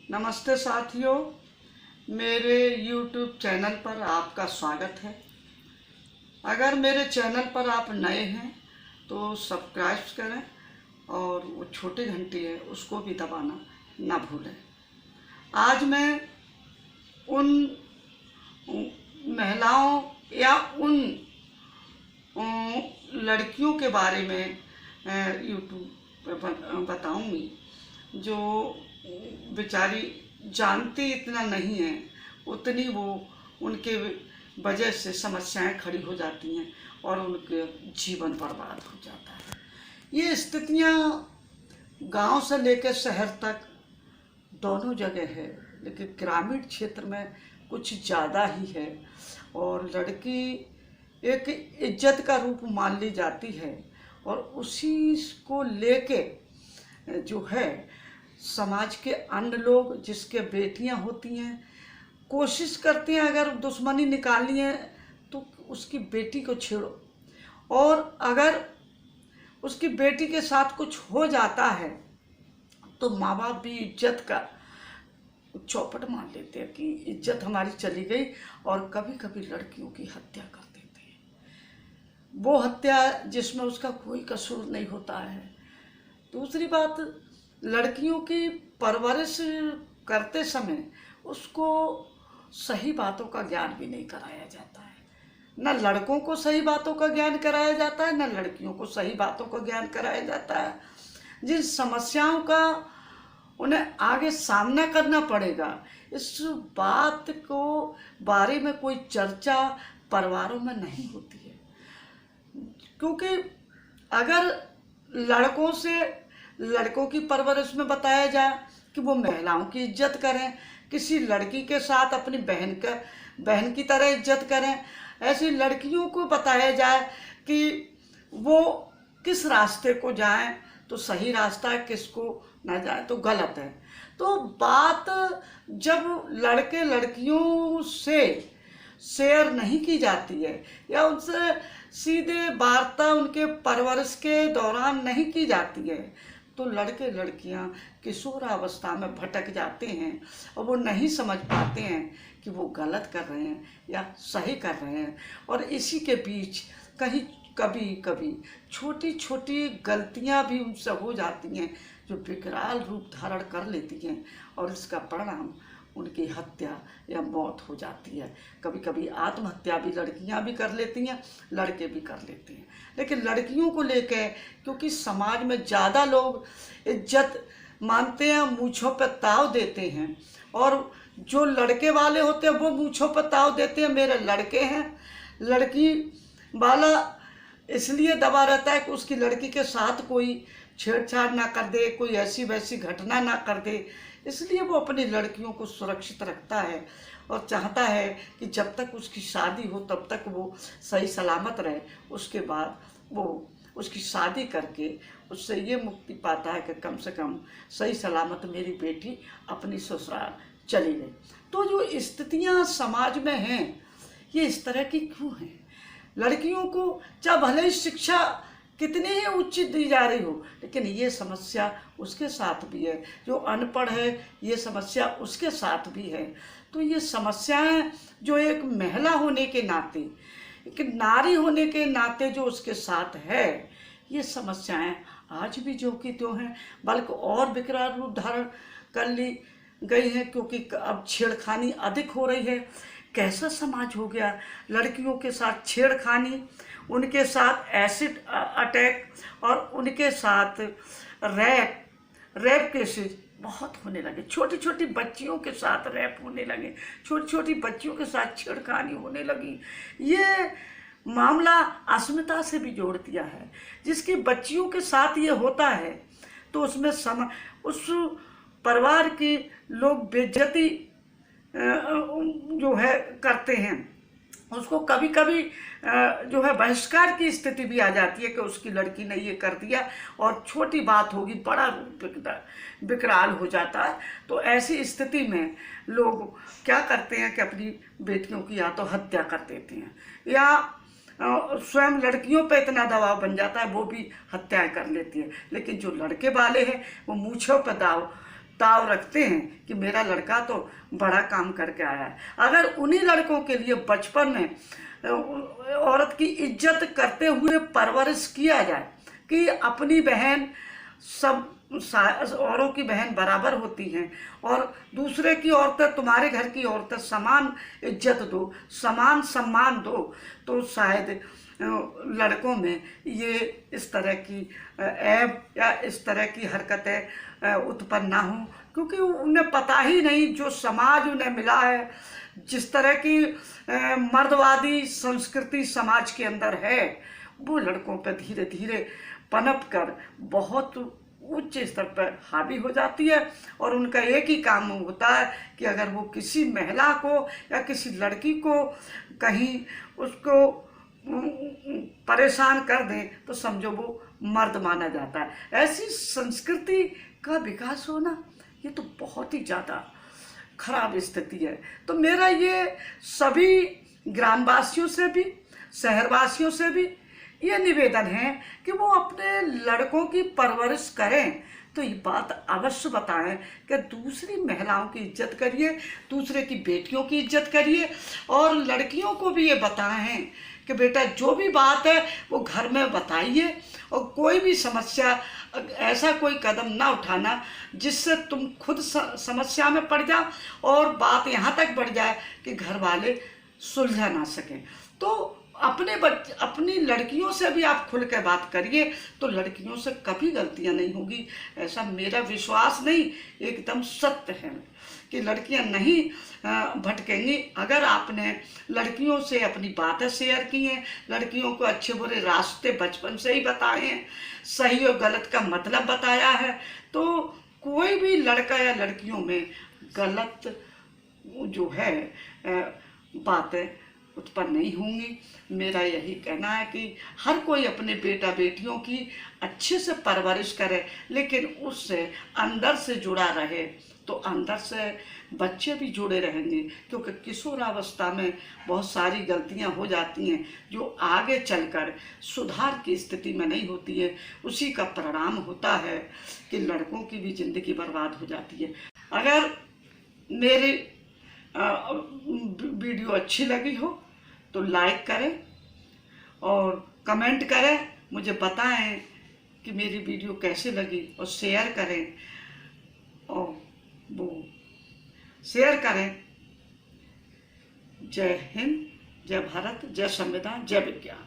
नमस्ते साथियों, मेरे YouTube चैनल पर आपका स्वागत है। अगर मेरे चैनल पर आप नए हैं तो सब्सक्राइब करें और वो छोटी घंटी है उसको भी दबाना ना भूलें। आज मैं उन महिलाओं या उन लड़कियों के बारे में YouTube पर बताऊंगी जो बेचारी जानती इतना नहीं है, उतनी वो उनके वजह से समस्याएं खड़ी हो जाती हैं और उनके जीवन बर्बाद हो जाता है। ये स्थितियाँ गांव से लेकर शहर तक दोनों जगह है, लेकिन ग्रामीण क्षेत्र में कुछ ज़्यादा ही है। और लड़की एक इज्जत का रूप मान ली जाती है और उसी को लेके जो है समाज के अन्य लोग, जिसके बेटियां होती हैं, कोशिश करते हैं अगर दुश्मनी निकालनी है तो उसकी बेटी को छेड़ो, और अगर उसकी बेटी के साथ कुछ हो जाता है तो माँ बाप भी इज्जत का चौपट मान लेते हैं कि इज्जत हमारी चली गई, और कभी कभी लड़कियों की हत्या कर देते हैं। वो हत्या जिसमें उसका कोई कसूर नहीं होता है। दूसरी बात, लड़कियों की परवरिश करते समय उसको सही बातों का ज्ञान भी नहीं कराया जाता है। न लड़कों को सही बातों का ज्ञान कराया जाता है, न लड़कियों को सही बातों का ज्ञान कराया जाता है। जिन समस्याओं का उन्हें आगे सामना करना पड़ेगा, इस बात को बारे में कोई चर्चा परिवारों में नहीं होती है। क्योंकि अगर लड़कों की परवरिश में बताया जाए कि वो महिलाओं की इज्जत करें, किसी लड़की के साथ अपनी बहन की तरह इज्जत करें, ऐसी लड़कियों को बताया जाए कि वो किस रास्ते को जाएं तो सही रास्ता है, किसको ना जाए तो गलत है। तो बात जब लड़के लड़कियों से शेयर नहीं की जाती है या उनसे सीधे वार्ता उनके परवरिश के दौरान नहीं की जाती है, तो लड़के लड़कियां किशोरावस्था में भटक जाते हैं और वो नहीं समझ पाते हैं कि वो गलत कर रहे हैं या सही कर रहे हैं। और इसी के बीच कभी कभी छोटी छोटी गलतियां भी उनसे हो जाती हैं जो विकराल रूप धारण कर लेती हैं, और इसका परिणाम उनकी हत्या या मौत हो जाती है। कभी कभी आत्महत्या भी लड़कियां भी कर लेती हैं, लड़के भी कर लेते हैं। लेकिन लड़कियों को लेकर क्योंकि समाज में ज़्यादा लोग इज्जत मानते हैं, मूँछों पर ताव देते हैं, और जो लड़के वाले होते हैं वो मूँछों पर ताव देते हैं मेरे लड़के हैं। लड़की वाला इसलिए दबा रहता है कि उसकी लड़की के साथ कोई छेड़छाड़ ना कर दे, कोई ऐसी वैसी घटना ना कर दे, इसलिए वो अपनी लड़कियों को सुरक्षित रखता है और चाहता है कि जब तक उसकी शादी हो तब तक वो सही सलामत रहे। उसके बाद वो उसकी शादी करके उससे ये मुक्ति पाता है कि कम से कम सही सलामत मेरी बेटी अपनी ससुराल चली गई। तो जो स्थितियाँ समाज में हैं ये इस तरह की क्यों हैं? लड़कियों को चाहे भले ही शिक्षा कितनी ही उचित दी जा रही हो, लेकिन ये समस्या उसके साथ भी है। जो अनपढ़ है ये समस्या उसके साथ भी है। तो ये समस्याएं जो एक महिला होने के नाते, एक नारी होने के नाते जो उसके साथ है, ये समस्याएं आज भी जो कि त्यों हैं, बल्कि और विकराल रूप धारण कर ली गई है, क्योंकि अब छेड़खानी अधिक हो रही है। कैसा समाज हो गया, लड़कियों के साथ छेड़खानी, उनके साथ एसिड अटैक और उनके साथ रैप केसेस बहुत होने लगे। छोटी छोटी बच्चियों के साथ रैप होने लगे, छोटी छोटी बच्चियों के साथ छेड़खानी होने लगी। ये मामला अस्मिता से भी जोड़ दिया है। जिसकी बच्चियों के साथ ये होता है तो उसमें उस परिवार के लोग बेइज्जती जो है करते हैं, उसको कभी कभी जो है बहिष्कार की स्थिति भी आ जाती है कि उसकी लड़की ने ये कर दिया, और छोटी बात होगी बड़ा विकराल हो जाता है। तो ऐसी स्थिति में लोग क्या करते हैं कि अपनी बेटियों की या तो हत्या कर देते हैं, या स्वयं लड़कियों पे इतना दबाव बन जाता है वो भी हत्याएं कर लेती है। लेकिन जो लड़के वाले हैं वो मूँछों पर दाव दाव रखते हैं कि मेरा लड़का तो बड़ा काम करके आया है। अगर उन्हीं लड़कों के लिए बचपन में औरत की इज्जत करते हुए परवरिश किया जाए कि अपनी बहन सब औरों की बहन बराबर होती हैं और दूसरे की औरतें, तुम्हारे घर की औरतें समान इज्जत दो, समान सम्मान दो, तो शायद लड़कों में ये इस तरह की ऐब या इस तरह की हरकतें उत्पन्न ना हों, क्योंकि उन्हें पता ही नहीं जो समाज उन्हें मिला है, जिस तरह की मर्दवादी संस्कृति समाज के अंदर है, वो लड़कों पर धीरे धीरे पनप कर बहुत उच्च स्तर पर हावी हो जाती है। और उनका एक ही काम होता है कि अगर वो किसी महिला को या किसी लड़की को कहीं उसको परेशान कर दें तो समझो वो मर्द माना जाता है। ऐसी संस्कृति का विकास होना ये तो बहुत ही ज़्यादा खराब स्थिति है। तो मेरा ये सभी ग्रामवासियों से भी, शहरवासियों से भी ये निवेदन है कि वो अपने लड़कों की परवरिश करें तो ये बात अवश्य बताएं कि दूसरी महिलाओं की इज्जत करिए, दूसरे की बेटियों की इज्जत करिए, और लड़कियों को भी ये बताएं कि बेटा जो भी बात है वो घर में बताइए, और कोई भी समस्या, ऐसा कोई कदम ना उठाना जिससे तुम खुद समस्या में पड़ जाओ और बात यहाँ तक बढ़ जाए कि घर वाले सुलझा ना सकें। तो अपनी लड़कियों से भी आप खुल के बात करिए तो लड़कियों से कभी गलतियां नहीं होगी, ऐसा मेरा विश्वास नहीं, एकदम सत्य है कि लड़कियां नहीं भटकेंगी। अगर आपने लड़कियों से अपनी बातें शेयर की हैं, लड़कियों को अच्छे बुरे रास्ते बचपन से ही बताए हैं, सही और गलत का मतलब बताया है, तो कोई भी लड़का या लड़कियों में गलत जो है बातें उत्पन्न नहीं होंगी। मेरा यही कहना है कि हर कोई अपने बेटा बेटियों की अच्छे से परवरिश करे, लेकिन उससे अंदर से जुड़ा रहे, तो अंदर से बच्चे भी जुड़े रहेंगे, क्योंकि किशोरावस्था में बहुत सारी गलतियां हो जाती हैं जो आगे चलकर सुधार की स्थिति में नहीं होती है। उसी का परिणाम होता है कि लड़कों की भी ज़िंदगी बर्बाद हो जाती है। अगर मेरी वीडियो अच्छी लगी हो तो लाइक करें और कमेंट करें, मुझे बताएं कि मेरी वीडियो कैसी लगी, और शेयर करें, और वो शेयर करें। जय हिंद, जय भारत, जय संविधान, जय विज्ञान।